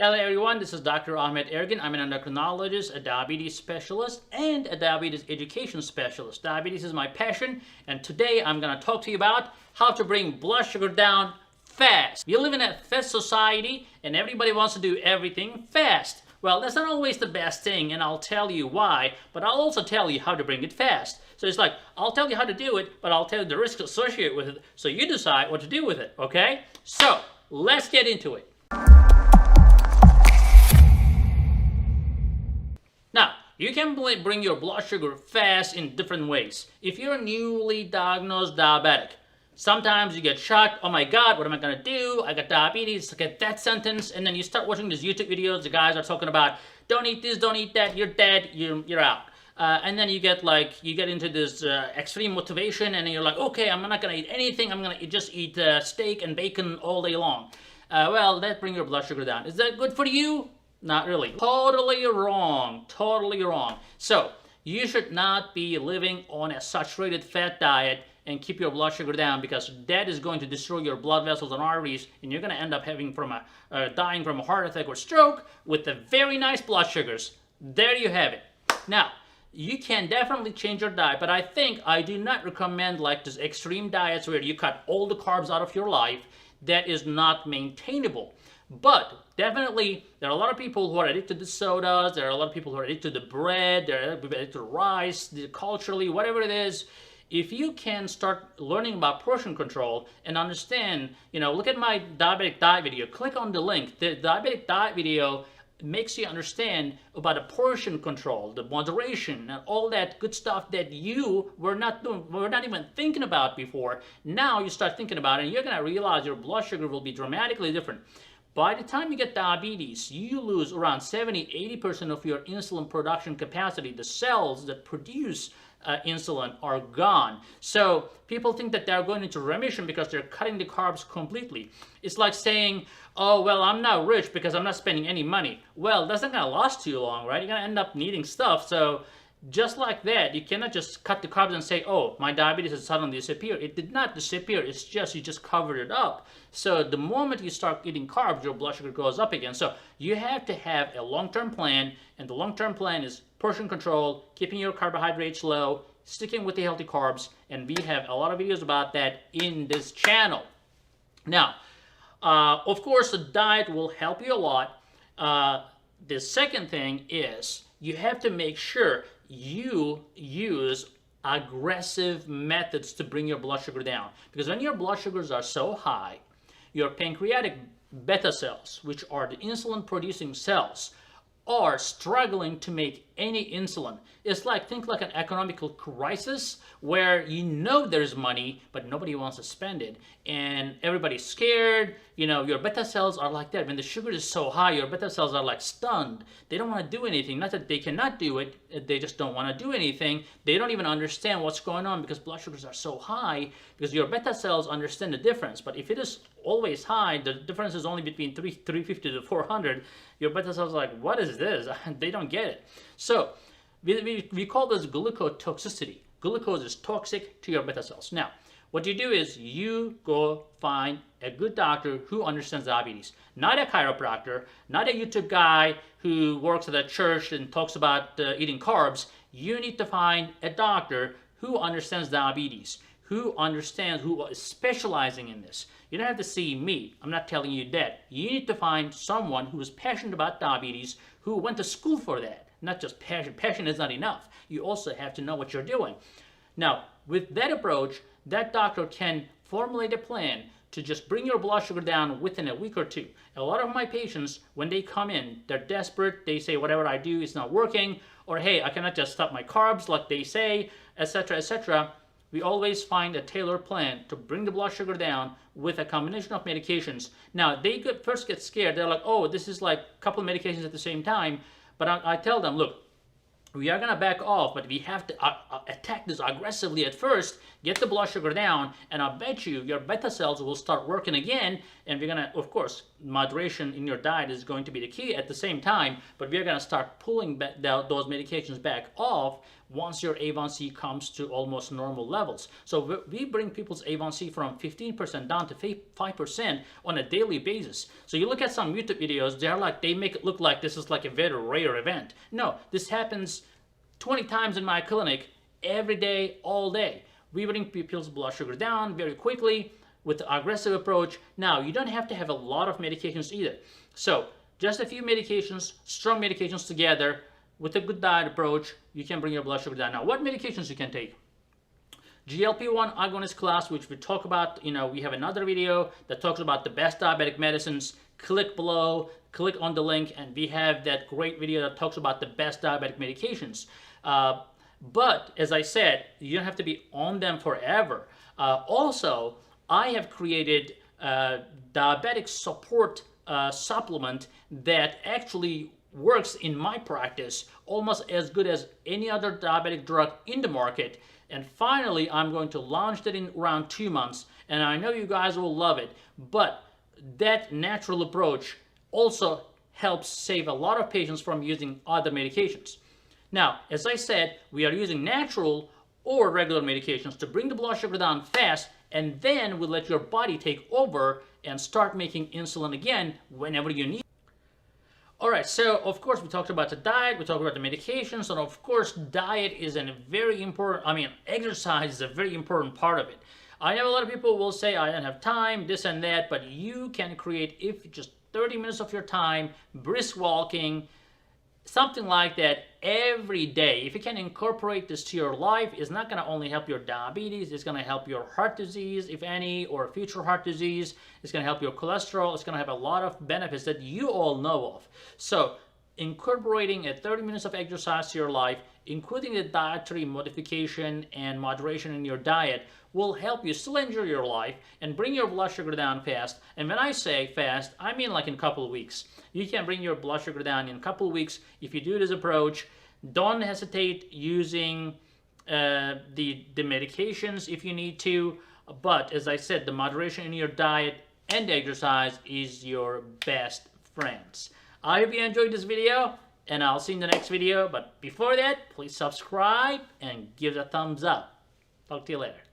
Hello everyone, this is Dr. Ahmed Ergin. I'm an endocrinologist, a diabetes specialist, and a diabetes education specialist. Diabetes is my passion, and today I'm going to talk to you about how to bring blood sugar down fast. We live in a fast society, and everybody wants to do everything fast. Well, that's not always the best thing, and I'll tell you why, but I'll also tell you how to bring it fast. So it's like, I'll tell you how to do it, but I'll tell you the risks associated with it, so you decide what to do with it, okay? So, let's get into it. Now, you can bring your blood sugar fast in different ways. If you're a newly diagnosed diabetic, sometimes you get shocked, oh my god, what am I going to do? I got diabetes, I get that sentence, and then you start watching these YouTube videos, the guys are talking about, don't eat this, don't eat that, you're dead, you're out. And then you get into this extreme motivation, and then you're like, okay, I'm not going to eat anything, I'm going to just eat steak and bacon all day long. Well, that brings your blood sugar down. Is that good for you? Not really. Totally wrong. Totally wrong. So, you should not be living on a saturated fat diet and keep your blood sugar down, because that is going to destroy your blood vessels and arteries, and you're going to end up dying from a heart attack or stroke with the very nice blood sugars. There you have it. Now, you can definitely change your diet, but I do not recommend like this extreme diets where you cut all the carbs out of your life. That is not maintainable. But definitely, there are a lot of people who are addicted to sodas, there are a lot of people who are addicted to bread, they're addicted to rice, culturally, whatever it is. If you can start learning about portion control and understand, look at my diabetic diet video, click on the link. The diabetic diet video makes you understand about the portion control, the moderation, and all that good stuff that you were not even thinking about before. Now you start thinking about it, and you're going to realize your blood sugar will be dramatically different. By the time you get diabetes, you lose around 70-80% of your insulin production capacity. The cells that produce insulin are gone. So people think that they're going into remission because they're cutting the carbs completely. It's like saying, oh, well, I'm not rich because I'm not spending any money. Well, that's not going to last too long, right? You're going to end up needing stuff. So just like that, you cannot just cut the carbs and say, oh, my diabetes has suddenly disappeared. It did not disappear. It's just, you just covered it up. So the moment you start eating carbs, your blood sugar goes up again. So you have to have a long-term plan, and the long-term plan is portion control, keeping your carbohydrates low, sticking with the healthy carbs, and we have a lot of videos about that in this channel. Now, of course, the diet will help you a lot. The second thing is you have to make sure you use aggressive methods to bring your blood sugar down. Because when your blood sugars are so high, your pancreatic beta cells, which are the insulin producing cells, are struggling to make any insulin. It's like, think like an economical crisis where there's money, but nobody wants to spend it. And everybody's scared. Your beta cells are like that. When the sugar is so high, your beta cells are like stunned. They don't want to do anything. Not that they cannot do it. They just don't want to do anything. They don't even understand what's going on because blood sugars are so high, because your beta cells understand the difference. But if it is always high, the difference is only between 350 to 400. Your beta cells are like, what is this? They don't get it. So we call this glucotoxicity. Glucose is toxic to your beta cells. Now, what you do is you go find a good doctor who understands diabetes. Not a chiropractor, not a YouTube guy who works at a church and talks about eating carbs. You need to find a doctor who understands diabetes, who is specializing in this. You don't have to see me. I'm not telling you that. You need to find someone who is passionate about diabetes, who went to school for that. Not just passion. Passion is not enough. You also have to know what you're doing. Now, with that approach, that doctor can formulate a plan to just bring your blood sugar down within a week or two. A lot of my patients, when they come in, they're desperate. They say, whatever I do is not working, or hey, I cannot just stop my carbs like they say, etc., etc. We always find a tailored plan to bring the blood sugar down with a combination of medications. Now, they first get scared. They're like, oh, this is like a couple of medications at the same time. But I tell them, look, we are gonna back off, but we have to attack this aggressively at first, get the blood sugar down, and I bet you your beta cells will start working again, and we're gonna, of course, moderation in your diet is going to be the key at the same time, but we're gonna start pulling back those medications back off once your A1C comes to almost normal levels. So we bring people's A1C from 15% down to 5% on a daily basis. So you look at some YouTube videos, they make it look like this is like a very rare event. No, this happens 20 times in my clinic every day, all day. We bring people's blood sugar down very quickly with the aggressive approach. Now, you don't have to have a lot of medications either. So just a few medications, strong medications together, with a good diet approach, you can bring your blood sugar down. Now, what medications you can take? GLP-1 agonist class, which we talk about, we have another video that talks about the best diabetic medicines. Click below, click on the link, and we have that great video that talks about the best diabetic medications. But, as I said, you don't have to be on them forever. Also, I have created a diabetic support supplement that actually works in my practice almost as good as any other diabetic drug in the market. And finally, I'm going to launch that in around 2 months, and I know you guys will love it. But that natural approach also helps save a lot of patients from using other medications. Now, as I said, we are using natural or regular medications to bring the blood sugar down fast, and then we let your body take over and start making insulin again whenever you need. Alright, so of course we talked about the diet, we talked about the medications, and of course diet is a very important, exercise is a very important part of it. I know a lot of people will say, I don't have time, this and that, but you can create, if just 30 minutes of your time, brisk walking, something like that every day. If you can incorporate this to your life, it's not going to only help your diabetes, it's going to help your heart disease, if any, or future heart disease. It's going to help your cholesterol. It's going to have a lot of benefits that you all know of. So incorporating a 30 minutes of exercise to your life, including the dietary modification and moderation in your diet, will help you still enjoy your life and bring your blood sugar down fast. And when I say fast, I mean like in a couple of weeks. You can bring your blood sugar down in a couple of weeks if you do this approach. Don't hesitate using the medications if you need to. But as I said, the moderation in your diet and exercise is your best friends. I hope you enjoyed this video, and I'll see you in the next video. But before that, please subscribe and give it a thumbs up. Talk to you later.